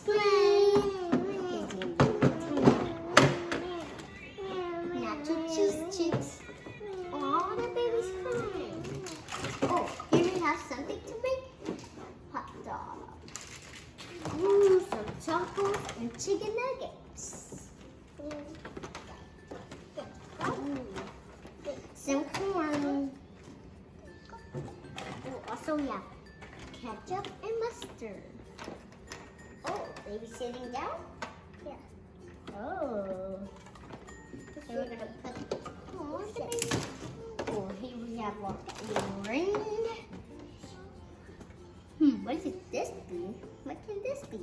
cream. Nacho cheese chips. Oh, the baby's crying. Oh, here we have something to make. Hot dog. Ooh, some tacos and chicken nuggets. Some corn. Oh, also we have ketchup and mustard. Oh, baby sitting down? Yeah. Oh. So we're gonna put the baby. Oh, here we have what? Rain. What is this be? What can this be?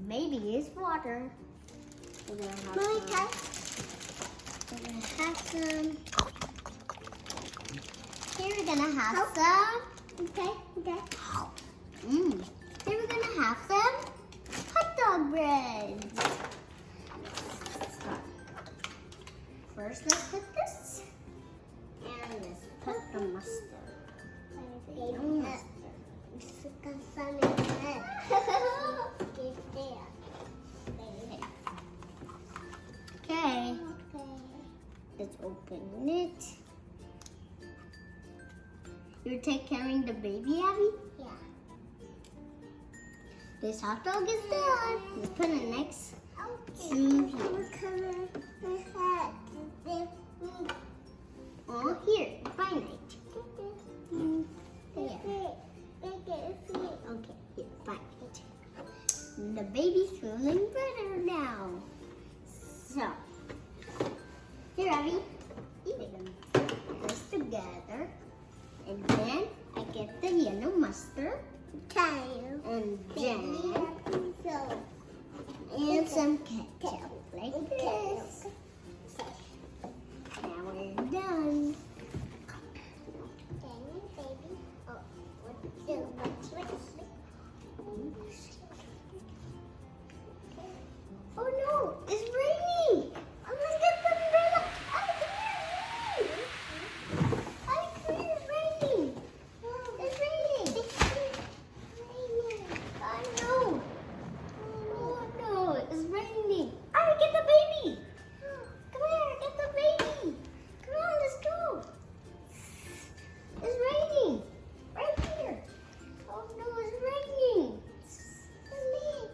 Maybe it's water. We're gonna have some. Here we're gonna have some. Okay. Here we're gonna have some hot dog bread. First, let's put this, and let's put the mustard. Okay. Let's open it. You're carrying the baby, Abby? Yeah. This hot dog is done. Let's put it next to oh, here, fine night. Okay, here, fine night. The baby's feeling better now. So, here, Abby, eat it. Put this together. And then I get the yellow mustard. And then and some ketchup like this. Now we're done. Oh no, it's raining. I must get the umbrella. It's raining. It's raining. Oh no. Oh no, it's raining. Get the baby. Come here, get the baby. Come on, let's go. It's raining. Right here. Oh no, it's raining.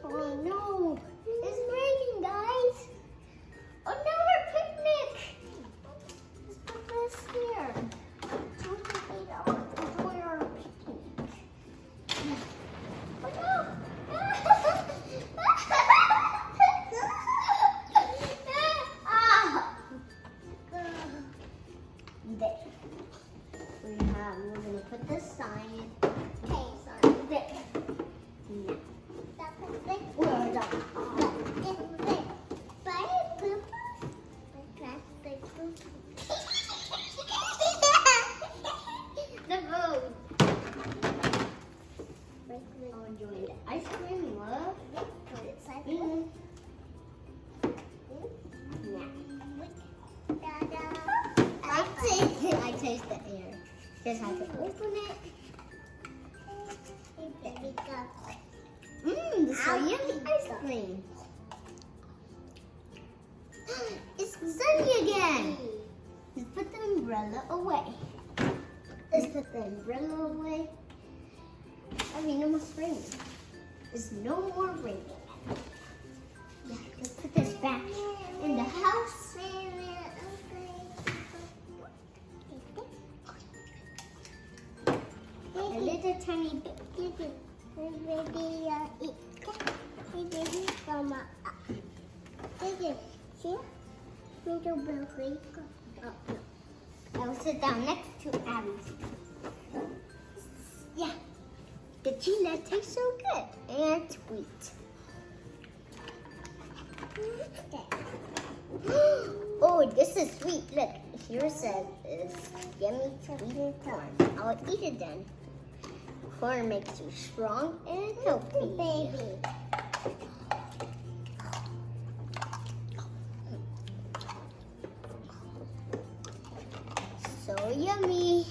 Oh no, it's raining, guys. Oh no, we're picnic. Let's put this here. Enjoy our picnic. Oh no. There. We're gonna put the sign. Okay, sign there. Yeah. We're done. The boat. I'm enjoying the ice cream. Love. I taste the air. Just have to open it. This is so yummy ice cream. It's sunny again. Let's put the umbrella away. I mean, no more raining. There's no more raining. Yeah, let's put this back in the house. A little tiny bit. I'll sit down next to Abby's. Yeah, the cheetah tastes so good and sweet. Oh, this is sweet. Look, here it says it's yummy sweet corn. I'll eat it then. Corn makes you strong and healthy. Baby. So yummy.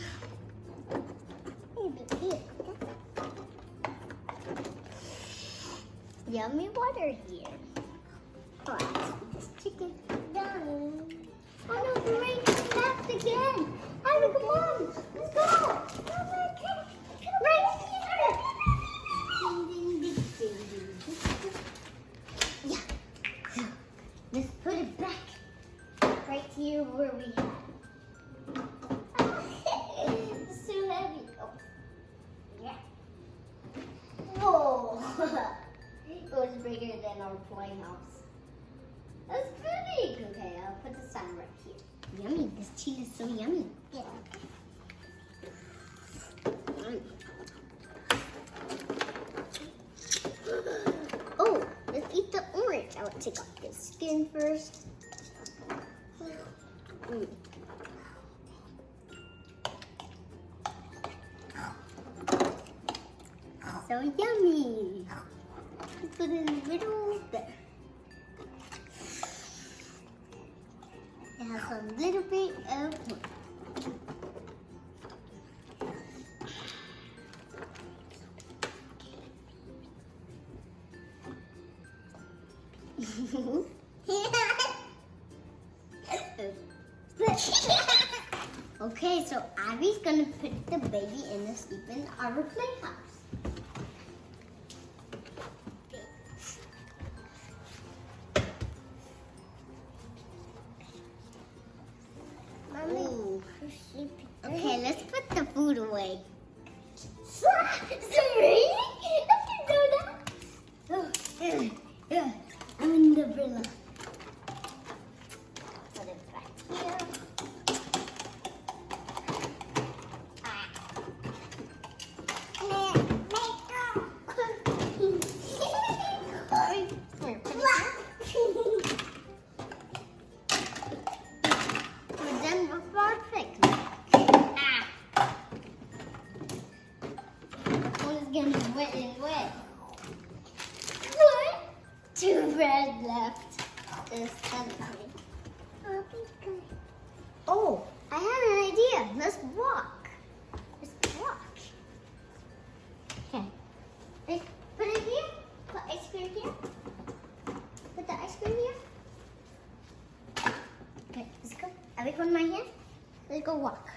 yummy water here. Oh, let's put this chicken down. Oh no, the rain left again. Abby, come on. Let's go. Yeah. Let's put it back right here where we had it. It's too heavy. Oh. Yeah. Whoa. It was bigger than our playhouse. That's pretty. Okay, I'll put the sun right here. Yummy. This cheese is so yummy. Yeah. Oh, let's eat the orange. I'll take off the skin first. So yummy. Let's put it in the middle there. It has a little bit of Okay, so Abby's gonna put the baby in the sleep in our playhouse. Mommy, okay, let's put the food away. Is it raining? I can do that. Yeah, I'm in the umbrella. Put it back here. Getting wet and wet. What? 2 bread left. Oh, I have an idea. Let's walk. Let's walk. Okay. Let's put it here. Put ice cream here. Put the ice cream here. Okay, let's go. Have we hold my hand? Let's go walk.